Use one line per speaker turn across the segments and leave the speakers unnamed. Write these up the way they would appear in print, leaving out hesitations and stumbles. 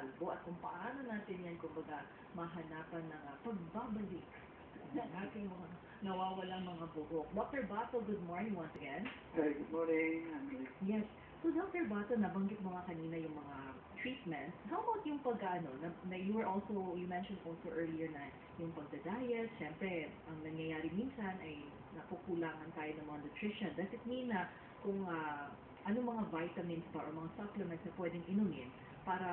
kalbo at kung paano natin yan, kumbaga, mahanapan ng pagbabalik ng ating mga nawawalang mga buhok. Dr. Bato, good morning once again.
Hi, good morning.
Yes. So, Dr. Bato, nabanggit mo nga kanina yung mga treatments. How about yung pag-ano, na you mentioned also earlier na yung pagda-diet, syempre, ang nangyayari minsan ay nakukulangan tayo ng mga nutrition. Does it mean na kung ano mga vitamins pa or mga supplements na pwedeng inumin para,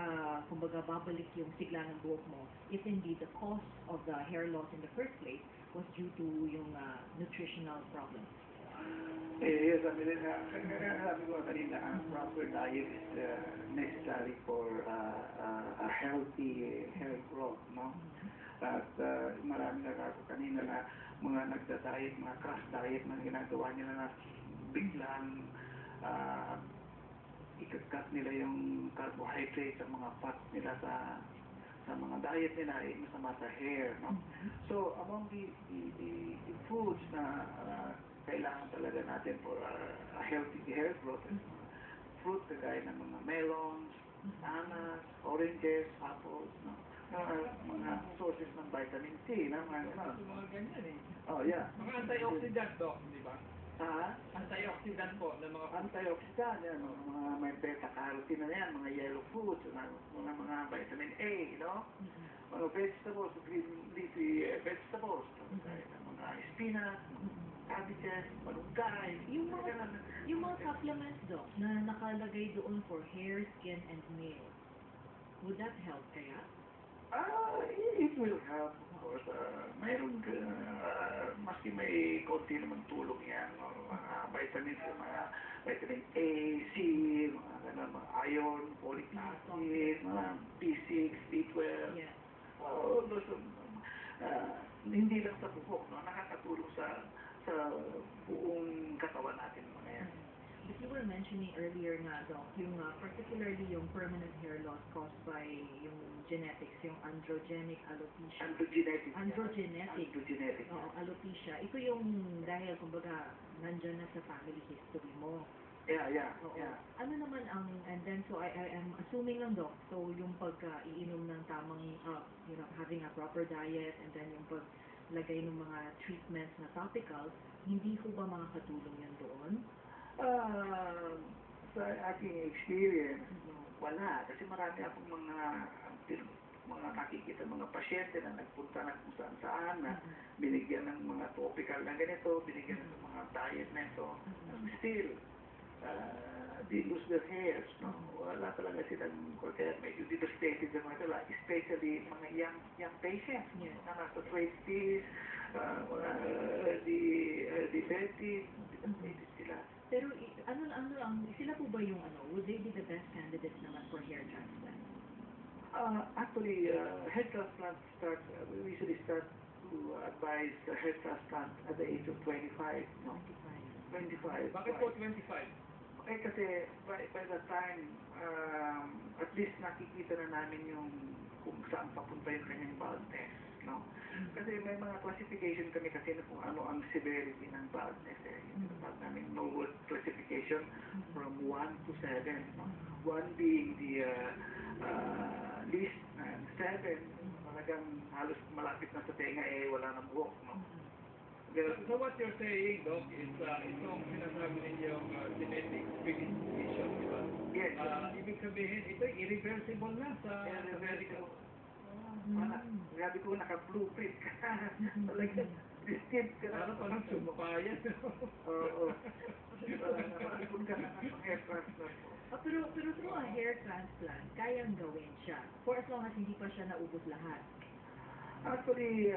kumbaga, babalik yung sigla ng buhok mo if indeed the cause of the hair loss in the first place was due to yung nutritional problems?
Yes, sabi ko kanina, proper diet is necessary for a healthy hair growth, no? At marami na ako kanina na mga nagda-diet, mga crash diet na ginagawa nila na biglang ikakat nila yung carbohydrates sa mga fats nila sa mga diet nila ay masama sa hair, no? So among the foods na kailangan talaga natin for a healthy hair growth is fruit kagaya ng mga melons, bananas, oranges, apples, no? Mga sources ng vitamin C na
Mga ganyan eh.
Oh yeah.
Mga antioxidant, Doc, di ba? Antioxidant po ng mga
Antioxidant, yan, mga may beta-carotene na yan, mga yellow foods, mga vitamin A, no? Mga vegetables, green leafy vegetables, mga spinach, cabbages, malunggay.
Yung mga supplements, Doc, na nakalagay doon for hair, skin, and nails, would that help kaya?
It will help, of course. Mayroon, maski may konti naman tulong yan, mga vitamins, mga vitamin A, C, mga ganun, mga iron, folic acid, mga B6, B12.
Yeah.
Those, hindi lang sa buhok, no? Nakakatulong sa buong katawan natin, mga yan.
But you were mentioning earlier nga, Doc, yung particularly yung permanent hair loss caused by yung genetics, yung androgenic alopecia. Androgenetic. Oo, alopecia. Ito yung dahil, kumbaga, nandyan na sa family history mo.
Yeah.
Ano naman and then so I am assuming lang, Doc, so yung pag-iinom ng tamang, having a proper diet, and then yung paglagay ng mga treatments na topical, hindi ko ba makakatulong yan doon?
Sa aking experience, wala. Kasi marami akong mga nakikita mga pasyente na nagpunta na kung saan na binigyan ng mga topical na ganito, binigyan ng mga diet na ito. Still, they lose their hairs, no? Wala talaga silang, kaya medyo devastated sa mga ito, especially mga young patients, na nasa 20s, diabetic, devastated sila.
Pero sila po ba yung would they be the best candidates naman for hair transplant?
Actually, hair transplant we usually start to advise hair transplant at the age of 25, no? 25.
Bakit po 25?
Kasi by that time, at least nakikita na namin yung kung saan papunta yung kanyang baldness, no? Kasi may mga classification kami kasi na kung ano ang severity ng baldness, yung tinatawag namin Norwood classification from 1 to 7, no? 1 being the least, and 7 talagang halos malapit na sa tenga wala nang buhok, no?
So what you're saying, Doc, is itong sinasabi ninyong genetic predisposition, di ba?
Yes.
Ibig sabihin, ito irreversible na sa medical.
Grabe ko naka-blueprint ka. Talagang distinct ka na.
Parang sumapayan.
Oo. Nakapun ka na ng hair transplant mo.
Pero through a hair transplant, kayang gawin siya for as long as hindi pa siya naubos lahat.
Actually,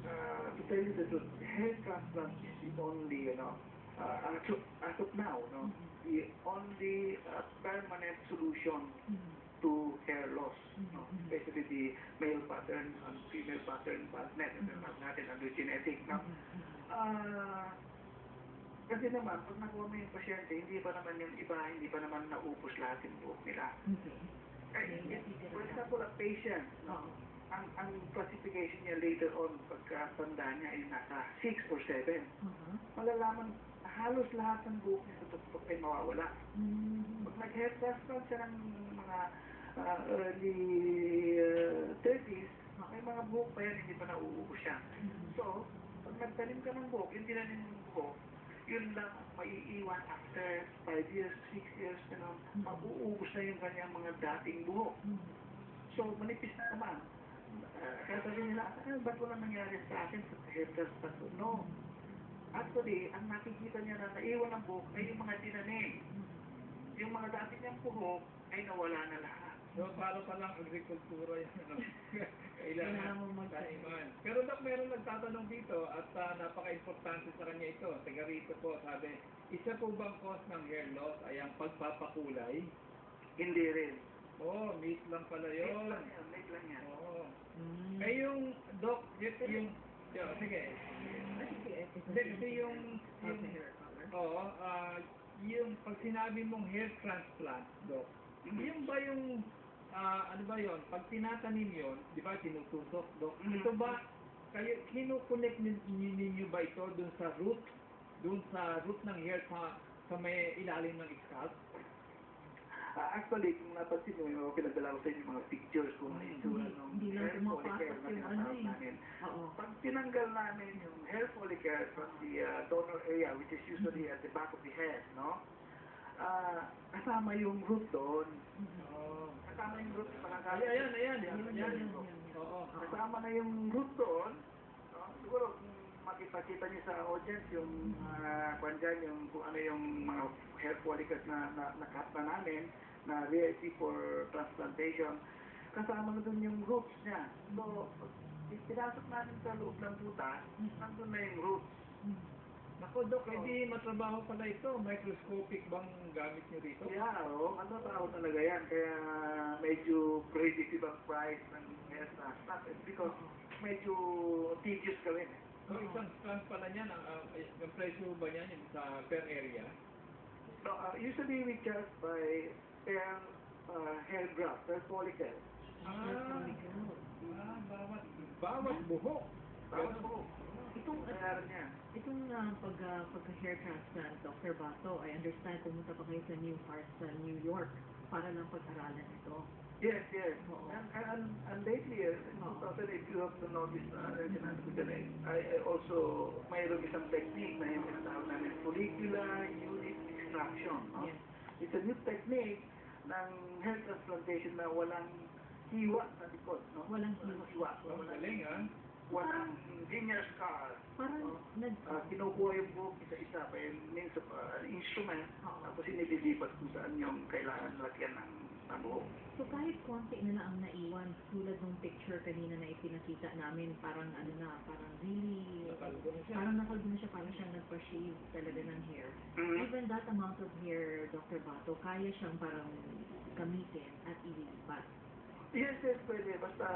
to tell you the truth, hair transplant is the only, as of now, the only permanent solution to hair loss, especially the male pattern and female pattern baldness, natin androgenetic, no? Kasi naman, pag nakuha mo yung pasyente, hindi pa naman naubos lahat yung buhok nila. For example, a patient, ang classification niya later on, pagkatanda niya ay nasa 6 or 7, malalaman halos lahat ng buhok niya sa tuktok ay mawawala. Pag nag-hair transplant siya ng mga early 30s, may mga buhok pa yan, hindi pa nauubos siya. So, pag nagtanim ka ng buhok, yung tinanim mong buhok, yun lang ang maiiwan after 5 years, 6 years, mauubos na yung kanyang mga dating buhok. So, manipis na naman. Kaya sabi nila, ba't wala nangyari sa akin sa hair transplant? No. Actually, ang nakikita niya na naiwan ng buhok ay yung mga tinanim. Yung mga dati niyang buhok ay nawala na lahat.
So, para palang agrikultura yan, ano? Kailangan
Kailangan mo
taniman. Pero Doc, meron nagtatanong dito at napaka-importante sa kanya ito. Taga rito po, sabi, isa po bang cause ng hair loss ay ang pagpapakulay?
Hindi rin.
Oh, myth lang pala yun.
Mate lang yan.
Oo. Eh yung, Doc, yung sige. Hindi, kasi yung oo, yung pag sinabi mong hair transplant, Doc, yung ba yung, ano ba yon? Pag tinatanim yon, di ba, tinutusok, Doc? Ito ba, kayo, kinukunik ninyo ba ito dun sa root? Dun sa root ng hair sa may ilalim ng scalp?
Actually, kung napansin nyo, yung pinagdala ko sa inyo mga pictures kung ano yung itsura ng
Hindi lang
hair
pumapasok
follicle na
yung
tinatawag namin.
Oo.
Pag tinanggal namin yung hair follicle from the donor area, which is usually at the back of the head, no? Kasama yung root doon.
Oo.
Kasama yung root.
Ayan. Oo.
Kasama na yung root doon. No? Siguro, kung makipakita niyo sa audience yung kung dyan, yung kung ano yung mga hair follicles na cut na namin na ready for transplantation, kasama na dun yung roots niya. So, pinasok namin sa loob ng butas, nandun na yung roots.
Naku, Doc, hindi matrabaho pala ito. Microscopic bang gamit nyo rito?
Yeah, ano tao talaga yan. Kaya medyo prohibitive ang price ng hair transplant. It's because medyo tedious gawin.
So, isang strand pala niyan, ang presyo ba niyan yung sa per area?
No, usually we charge by hair graft, hair follicle.
Bawat buhok.
Bawat buhok.
Itong
Bayaran niya.
pagka-hair transplant, Dr. Bato, I understand pumunta pa kayo sa New Heart sa New York para lang pag-aralan ito.
Yes.
Oo.
And lately, in 2008, you have to notice I also, mayroon isang technique na yung tinatawag namin follicular unit extraction. No?
Yes.
It's a new technique ng hair transplantation na walang hiwa sa likod. No?
Walang hiwa.
Oh, galing, ah.
Walang linear scars.
Parang
Kinukuha yung buhok isa-isa by means of instrument, tapos inililipat kung saan yung kailangan lagyan ng buhok.
So kahit konti na lang ang naiwan, tulad ng picture kanina na ipinakita namin, parang parang really,
Nakalbo na siya.
parang nakalbo na siya, parang siyang nagpa-shave talaga ng hair. Even that amount of hair, Dr. Bato, kaya siyang parang gamitin at ililipat.
Yes, pwede. Basta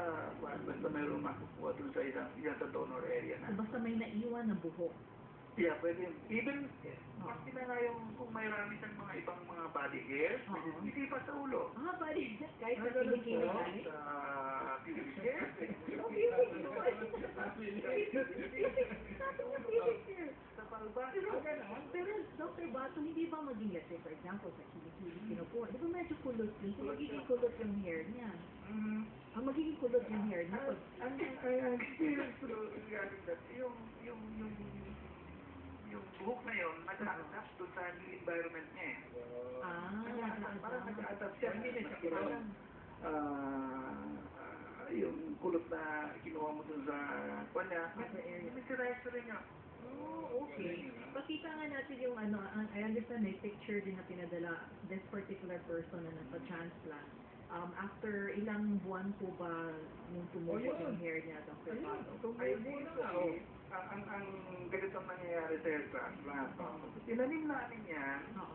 mayroong makukuha dun sa isang sa donor area
So
na.
basta may naiwan na buhok.
Yeah, pwede. Even, pati na nga yung kung mayroon siyang mga ibang mga body hair, pwede ilipat sa ulo.
Bali, kahit sa
ganun
kilikili
po.
galing.
Sa pubic hair. Sa palba.
Pero, Dr. Bato, hindi ba maging, let's say, for example, sa kilikili kinukuha, di ba medyo kulot yun? So, magiging kulot yung hair niya. Ang magiging kulot yung hair niya.
Ang experience ko regarding that, yung buhok na yun, nag-a-adapt doon sa new environment niya eh. Parang nag-a-adapt siya.
Hindi na siya
Parang, yung kulot na kinuha mo doon sa kanya, nag-rise rin niya.
Oh, okay. Pakita nga natin yung I understand may picture din na pinadala this particular person na nagpa-transplant. After ilang buwan po ba nung tumubo yung hair niya, Dr. Pato?
Tumubo na nga, oh.
Ang ganitong nangyayari sa hair transplant. Tinanim namin yan, no?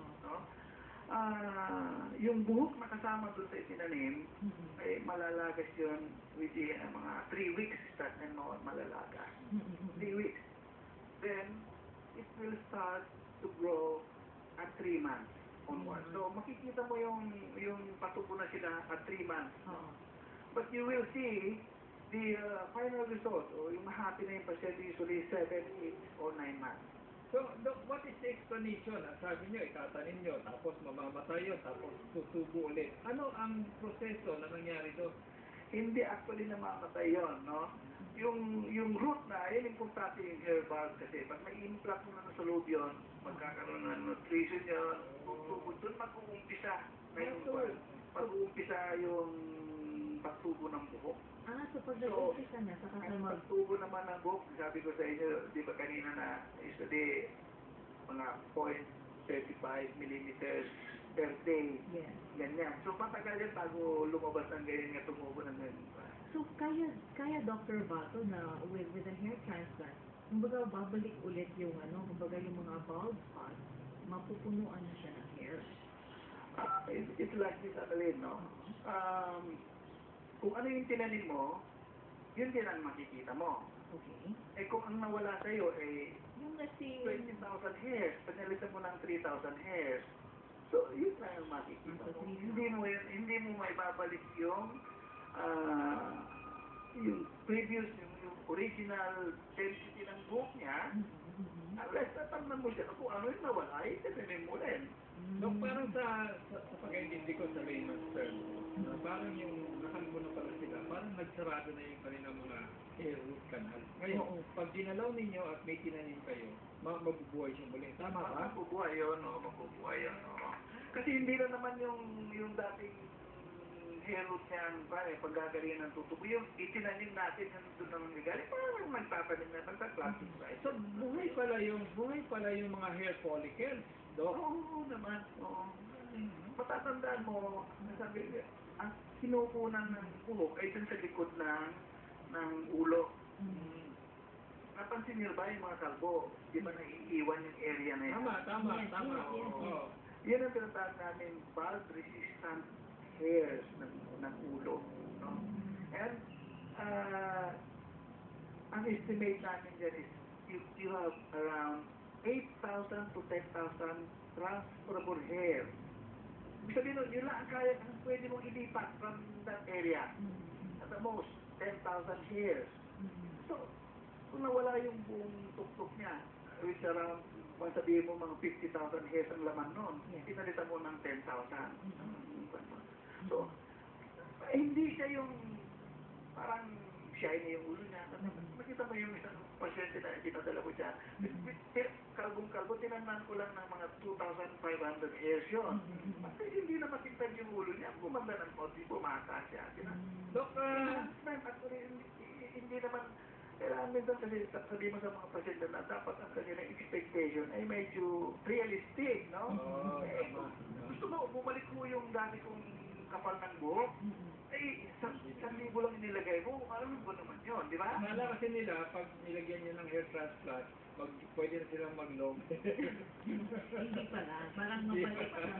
Yung buhok na kasama doon sa itinanim, ay malalagas yun within mga 3 weeks, start na malalagas. 3 weeks. Then, it will start to grow at 3 months onward. So, makikita mo yung patubo na sila at 3 months. But you will see the final result, o yung happy na yung pasyente usually 7, 8, or 9 months.
So, Doc, what is the explanation? Sabi niyo, itatanim niyo, tapos mamamatay yun, tapos tutubo ulit. Ano ang proseso na nangyari doon?
Hindi actually namamatay yon, no? Yung root na, yun importante yung herbal kasi pag may implant mo na sa loob yun, magkakaroon ng nutrition yun, doon mag-uumpisa na mag-uumpisa yung pagtubo ng buhok.
So pag nag-umpisa na, saka ka
Ang pagtubo naman ng buhok, sabi ko sa inyo, di ba kanina na yesterday, mga 0.35 millimeters per day.
Yes.
Ganyan. So, matagal yan bago lumabas ng ganyan nga tumubo ng ganyan.
So, kaya Dr. Bato na with a hair transplant, kumbaga babalik ulit yung kumbaga yung mga bald spots, mapupunuan na siya ng hair.
It's like this, Adeline, no? Kung ano yung tinanim mo, yun din ang makikita mo.
Okay.
Kung ang nawala sa'yo,
Yung kasi
20,000 hairs, panalitan mo ng 3,000 hairs. So, yun na ang makikita mo. Hindi mo maibabalik yung previous, yung original density ng buhok niya. Unless natamnan mo siya kung ano yung nawala, tinanim mo rin.
Doc, parang sa pag-intindi ko sa layman's term, parang yung nakalbo na pala sila, parang nagsarado na yung kanilang mga hair root canal. Ngayon, pag ginalaw ninyo at may tinanim kayo, mabubuhay siya muli. Tama ba?
Mabubuhay yun, mabubuhay yun. Kasi hindi na naman yung dating hair root niyan, pag gagalingan ng tutubo, yung itinanim natin yung doon naman gagaling, parang nagtatanim na, nagta-plastic size.
So, buhay pala yung mga hair follicles, Doc?
Oo naman, oo. Matatandaan mo, nasabi, ang sinukunan ng buhok ay dun sa likod ng ulo. Napansin niyo ba yung mga kalbo? Di ba naiiwan yung area na yan?
Tama.
Yes.
Oo.
Yan ang tinatawag namin bald-resistant hairs ng ulo. No? And, ang estimate namin dyan is you have around 8,000 to 10,000 transferable hair. Ibig sabihin nun, yun lang ang pwede mong ilipat from that area. At the most, 10,000 hairs. So, kung nawala yung buong tuktok niya, which around, kung sabihin mo mga 50,000 hairs ang laman nun, pinalitan mo ng 10,000. So, hindi siya yung parang shiny yung ulo niya. Makita mo yung isang pasyente na pinadala ko dyan. Kalbong-kalbo, tinanman ko lang ng mga 2,500 hairs yun. Kasi hindi na makita yung ulo niya. Gumanda ng konti, bumata siya.
Doc,
Hindi naman, kailangan minsan kasi sabi mo sa mga pasyente na dapat ang kanilang expectation ay medyo realistic, no? Gusto mo, bumalik mo yung dati kong kapal ng buhok, isang libo lang inilagay mo, alam mo naman yun, di ba?
Akala kasi nila, pag nilagyan nyo ng hair transplant, pwede na silang mag-long.
Hindi pala. Parang mabalik na.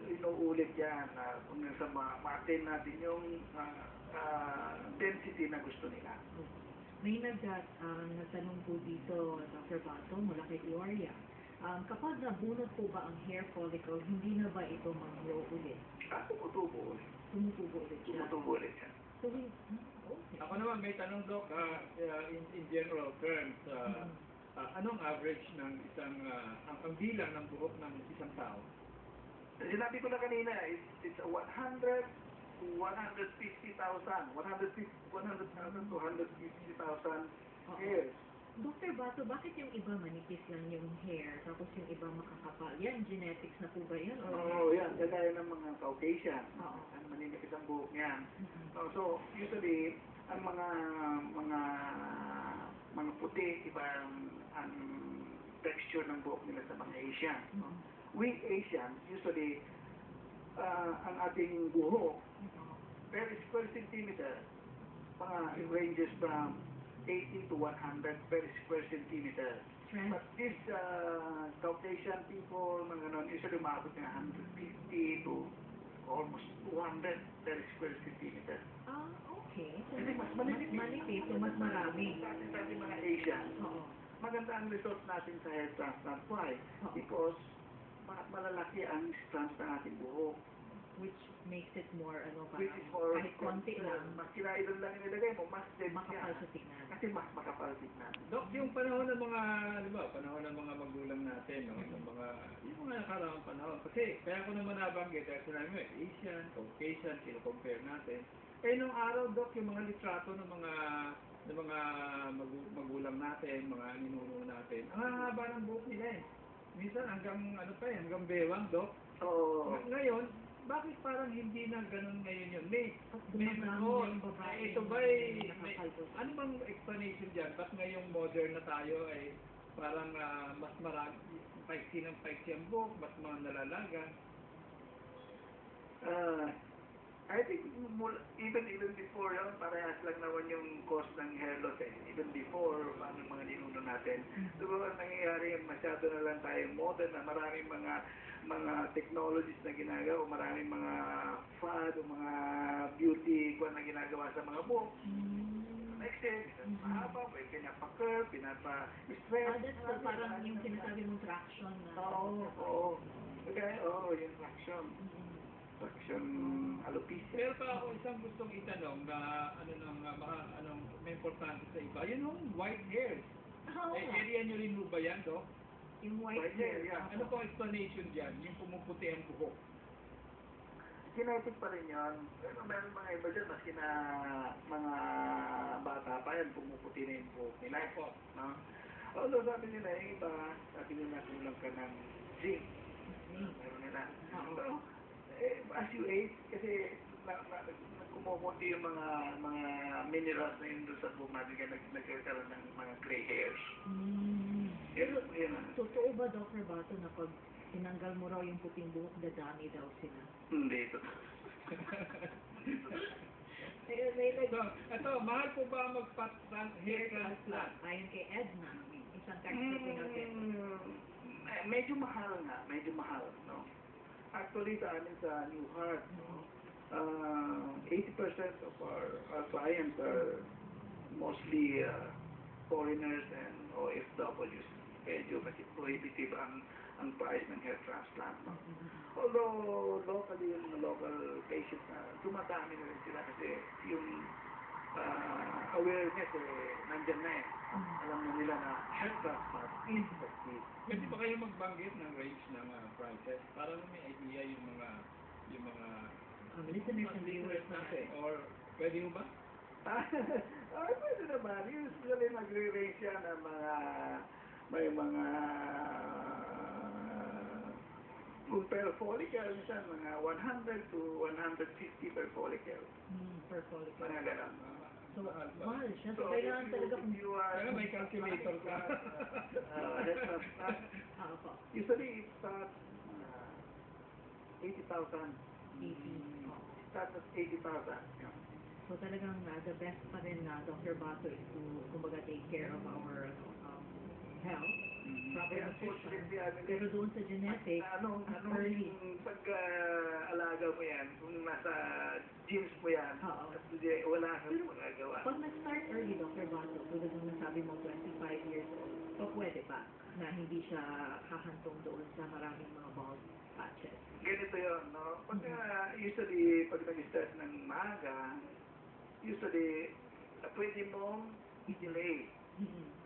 Inuulit yan, kung nasa ma-attain natin yung density na gusto nila.
May nagtanong po dito, Dr. Bato, mula kay Gloria. Kapag nabunot po ba ang hair follicle, hindi na ba ito mag-grow ulit?
Tumutubo ulit.
Tumutubo ulit siya.
Tumutubo ulit yan.
So, okay.
Ako naman, may tanong, Doc, in general terms, anong average ng isang, ang bilang ng buhok ng isang tao?
Sinabi ko na kanina, it's 100 to 150,000. 100,000 to 150,000 hairs.
Dr. Bato, bakit yung iba manipis lang yung hair, tapos yung iba makakapal? Yan, genetics na po ba yan?
Oo, yan. Kagaya ng mga Caucasian.
Oo.
Ang maninipis ang buhok niyan. So, usually, ang mga puti, iba ang texture ng buhok nila sa mga Asian. We Asians, usually, ang ating buhok, per square centimeter, it ranges from 80 to 100 per square centimeter. But these Caucasian people, mga ganon, usually umabot ng 150 to almost 200 per square centimeter.
Okay. So,
Kasi mas
manipis, so mas marami.
Sa ating mga Asian, maganda ang result natin sa hair transplant. Why? Because malalaki ang strands ng ating buhok.
Which makes it more,
which is more,
kahit konti lang,
mas kinailan lang inilagay mo, mas dense
makapal
yan.
sa tignan.
Kasi mas makapal tignan.
Dok, yung panahon ng mga, di ba, panahon ng mga magulang natin, no? Yung mga nakaraang panahon. Kasi, kaya ko naman nabanggit, dahil sinabi mo, Asian, Caucasian, kino-compare natin. Eh, nung araw, Dok, yung mga litrato ng mga magulang natin, mga ninuno natin, ang haba ng buhok nila eh. Minsan hanggang, hanggang bewang, Dok.
Oo.
Ngayon, bakit parang hindi na ganun ngayon yun? May
dumadami
oh,
na yung babae
ito ba
nakakalbo.
ano bang explanation dyan? Ba't ngayong modern na tayo ay parang mas marami, paiksi ng paiksi ang buhok, mas mga nalalaga?
I think even before yun, parehas lang naman yung cause ng hair loss eh. Even before, paano mga ninuno natin. Siguro ang nangyayari yun, masyado na lang tayo modern na maraming mga technologies na ginagawa, maraming mga fad o mga beauty na ginagawa sa mga buhok. Next day, mahaba, pinapa-curve, pinapa-stress.
That's so parang yung sinasabi mong traction na.
Oo. Okay, yung traction. Traction alopecia.
Pero pa ako isang gustong itanong na may importante sa iba. Yun yung white hairs. Area nyo rin mo ba yan, Dok?
Yung white hair.
Yeah.
Ano po explanation dyan? Yung pumuputi ang buhok.
Genetic pa rin yun. Pero meron mga iba dyan, maski na mga bata pa yan, pumuputi na yung buhok nila. No? Although sabi nila, yung iba, sabi nila kulang ka ng zinc. Meron nila. Pero, as you age, kasi kumukunti yung mga minerals na yun doon sa buhok natin, kaya nagkakaroon ng mga gray hairs. Yun.
Totoo ba, Dr. Bato, na pag tinanggal mo raw yung puting buhok, dadami daw sila?
Hindi ito.
Ito, mahal po ba hair transplant?
Ayon kay Edna, isang text na pinagin.
Medyo mahal nga, no? Actually, sa amin sa New Heart, no? 80% of our clients are mostly foreigners and OFWs. Medyo kasi prohibitive ang price ng hair transplant. No? Although locally, yung local patients na dumadami na rin sila kasi yung awareness nandyan na eh. Alam na nila na hair transplant is effective.
Pwede ba kayo magbanggit ng range ng prices para may idea yung mga
Listeners and viewers
natin? Or pwede mo ba?
Pwede naman. Usually nagre-range yan ng may mga kung per follicle, minsan mga 100 to 150 per follicle.
Per follicle.
Mga ganun.
So, mahal siya. So, kailangan talaga kung...
Kaya may calculator ka.
Usually, it starts 80,000.
80.
Starts at 80,000.
So, talagang the best pa rin na Dr. Bato is to, kumbaga, take care of our health, proper nutrition. Pero doon sa genetic, early.
Pag-alaga mo yan, kung nasa genes mo yan, wala kang magagawa.
Pag nag-start early, Dr. Bato, tulad nung nasabi mo, 25 years old, pa pwede pa na hindi siya hahantong doon sa maraming mga bald patches.
Ganito yun, no? Pag usually, pag nag-start ng maaga, usually, pwede mong i-delay.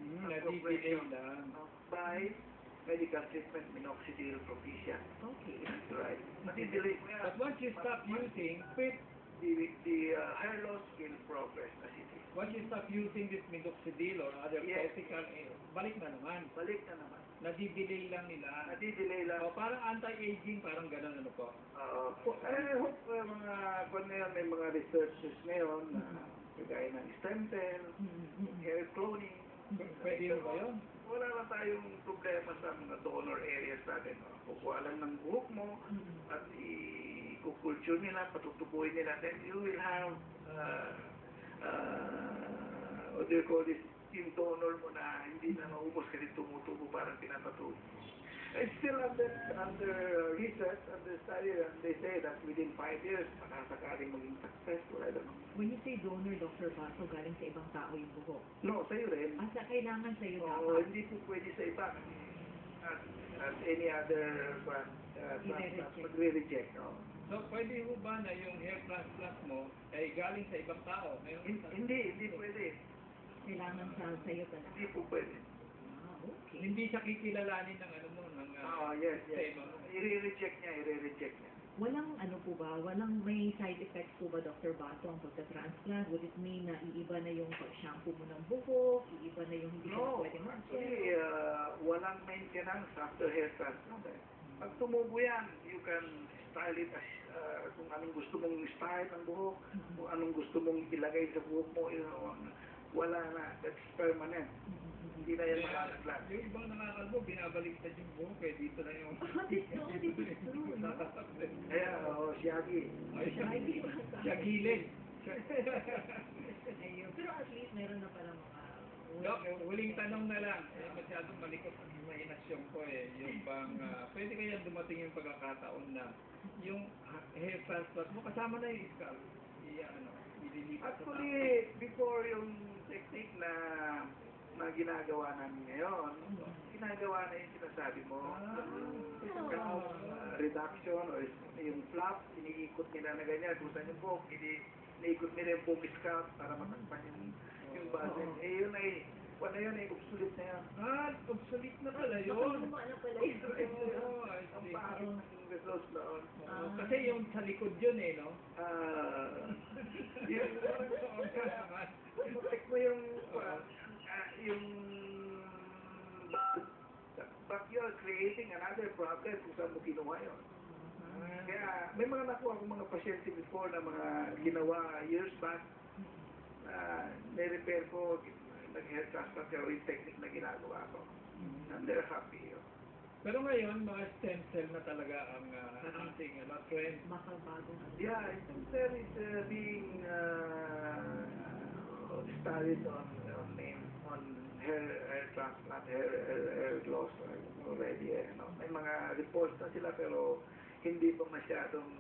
Nadi-delay lang.
By medical treatment, minoxidil proficiat.
Okay.
That's right. Nadi-delay mo yan.
But once you stop using,
the hair loss will progress as it is.
Once you stop using this minoxidil or other topical, balik na naman.
Balik na naman.
Nadi-delay lang nila.
Nadi-delay lang.
O, parang anti-aging, parang gano'n ano po.
Hope may mga researchers ngayon na kagaya ng stem cell, hair cloning.
Pwede mo ba yun?
Wala na tayong problema sa mga donor areas natin. Kukuha lang ng buhok mo at i-culture nila, patutubuhin nila. Then you will have what do you call this, yung donor mo na hindi na maubos kasi tumutubo parang pinapatubo. It's still under research, under study, and they say that within 5 years, makasakaling maging successful. I don't know.
When you say donor, Dr. Bato, galing sa ibang tao yung buhok?
No, sa'yo rin.
Kailangan sa'yo dapat?
Oo, hindi po pwede sa iba. at any other transplant, magre-reject. No?
So, pwede ho ba na yung hair transplant mo ay galing sa ibang tao?
Hindi pwede.
Kailangan sa'yo talaga.
Hindi po pwede.
Ah, okay.
Hindi siya kikilalanin ng ano mo, ng
Yes.
tema mo.
I-reject niya.
Walang ano po ba, walang may side effects po ba, Dr. Bato, ang pagka-transplant? Would it mean na iiba na yung pag-shampoo mo ng buhok, iiba na yung hindi ka
No,
pwede
actually, walang maintenance after hair transplant. Pag tumubo yan, you can style it as kung anong gusto mong style ng buhok, kung anong gusto mong ilagay sa buhok mo, wala na. That's permanent. Hindi na yan malalaglag.
Yung ibang nakakalbo, binabaliktad yung buhok eh. Dito na yung...
This is true, no?
Kaya, Shaggy.
Ay, siya gilid.
Ayun. Pero at least meron na palang mga...
Dok, huling tanong na lang. Masyadong malikot ang imahinasyon ko eh. Yung bang, pwede kaya dumating yung pagkakataon na yung hair transplant mo, kasama na yung scalp. Ililipat sa
Actually, before yung technique na ginagawa namin ngayon, ginagawa na yung sinasabi mo. Reduction or yung flap, iniikot nila na ganyan. Kung saan yung buhok, iniikot nila yung buhok scalp para matakpan yung base. Yun ay, wala yun ay obsolete na yan.
Obsolete na pala yun.
Nakaluma na pala yun.
Ang parang results noon.
Kasi yung sa likod yun eh, no?
Yung protect mo yung but you're creating another problem kung saan mo ginawa yun. Kaya may mga nakuha akong mga pasyente before na mga ginawa years back na na-repair ko, nag-hair transplant pero yung technique na ginagawa ko. And they're happy.
Pero ngayon, mga stem cell na talaga ang ating trend.
Baka bagong
Yeah, stem cell is being studied on hair transplant, hair loss already. May mga reports na sila pero hindi pa masyadong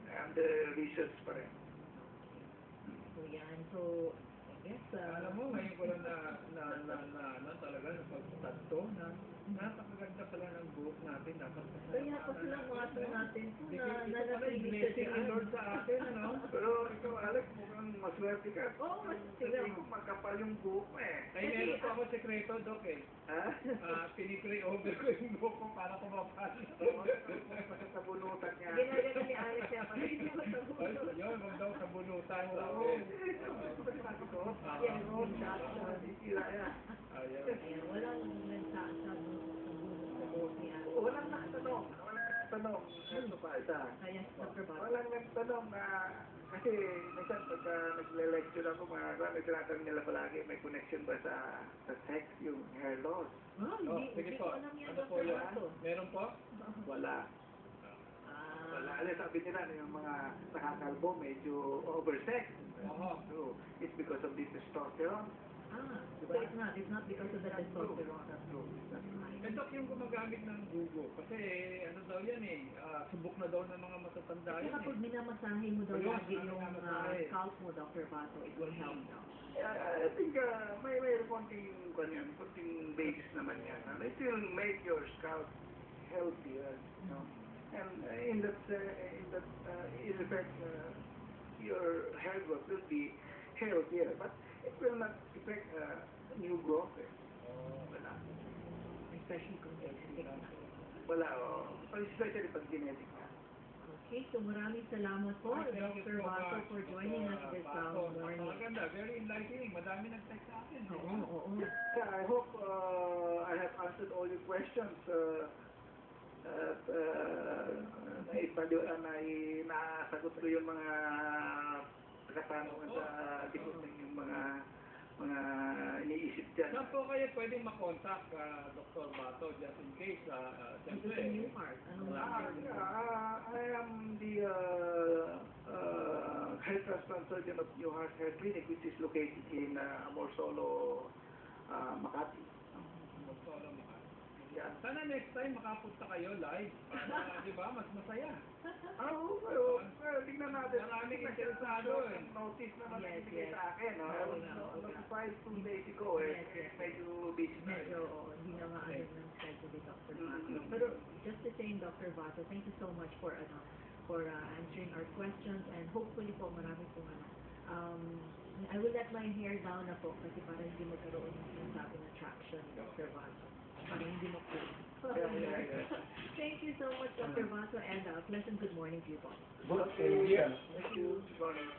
under research pa rin.
So yan, so I guess
Alam mo, ngayon ko lang na talaga napagtatto na napakaganda pala ng buhok natin. Dapat
kaya pa sila mga ito natin po na
pala yung
nanatili
blessing ni Lord sa atin, ano?
Pero ikaw, Alex, mukhang maswerte ka.
Oo, mas
Tingnan ko makapal yung buhok mo eh.
Ay, meron pa ako sekreto, Dok eh.
Ha?
Pinipray over ko yung buhok ko para kumapal.
Sa bunutan niya.
Ginagano ni Alex yan pa rin yung matabulot.
Yun, wag daw sa bunutan.
Yan, oh,
Sisira yan.
ayan, walang nagsasabi sa buhok ni Alex.
Walang nagtanong. Ito pa isa.
Kaya Dr. Bato.
Walang nagtanong na, kasi minsan pagka nagle-lecture ako, may tinatanong nila palagi, may connection ba sa sex, yung hair loss?
Hindi
Sige
ko
po.
alam yan,
Ano po
Dr.
yun?
Bato.
Meron po?
Wala. Wala. Alam, sabi nila, yung mga nakakalbo, medyo oversex. So, it's because of the testosterone.
So it's not because of the testosterone.
That's true.
Eh, Dok, yung gumagamit ng gugo, kasi ano daw yan eh, subok na daw ng mga matatanda
Kasi
yan
kapag
eh.
minamasahe mo daw
Ayun,
lagi yung
minamasahe.
scalp mo, Dr. Bato, it will help daw.
I think may konting basis naman yan. It will make your scalp healthier, you know. And in effect, your hair growth will be healthier, but it will not affect new growth. Wala.
Especially kung genetic na.
Wala, especially pag genetic na.
Okay, so maraming salamat po,
Thank you
Dr.
so
Bato,
much,
for joining us this
Bato.
morning.
Maganda, very enlightening. Madami nag-text sa akin.
Oo.
Yeah, I hope I have answered all your questions. At nasagot ko yung mga katanungan sa likod ng yung mga iniisip dyan.
Saan po kayo pwedeng makontak, Dr. Bato, just in case,
Ito sa New Heart. Anong
I am the hair transplant surgeon of New Heart Hair Clinic, which is located in Amorsolo, Makati. Yeah.
Sana next time makapunta kayo live para, di ba, mas masaya.
Pero tingnan natin.
Maraming interesado eh.
Notice naman na
Yes,
ibigay
yes.
sa akin. Notified 2 days ago.
Yes, yes.
Medyo busy na.
Medyo, hindi na maano ng kay Dr. Vaso. Pero just the same, Dr. Vaso, thank you so much for answering our questions, and hopefully po marami pong I will let my hair down na po kasi para hindi magkaroon ng sinasabi na traction, Dr. Vaso. Para hindi mapulo. Thank you so much, Dr. Vaso, and pleasant good morning to you po.
Okay, yeah. Thank you. Good morning.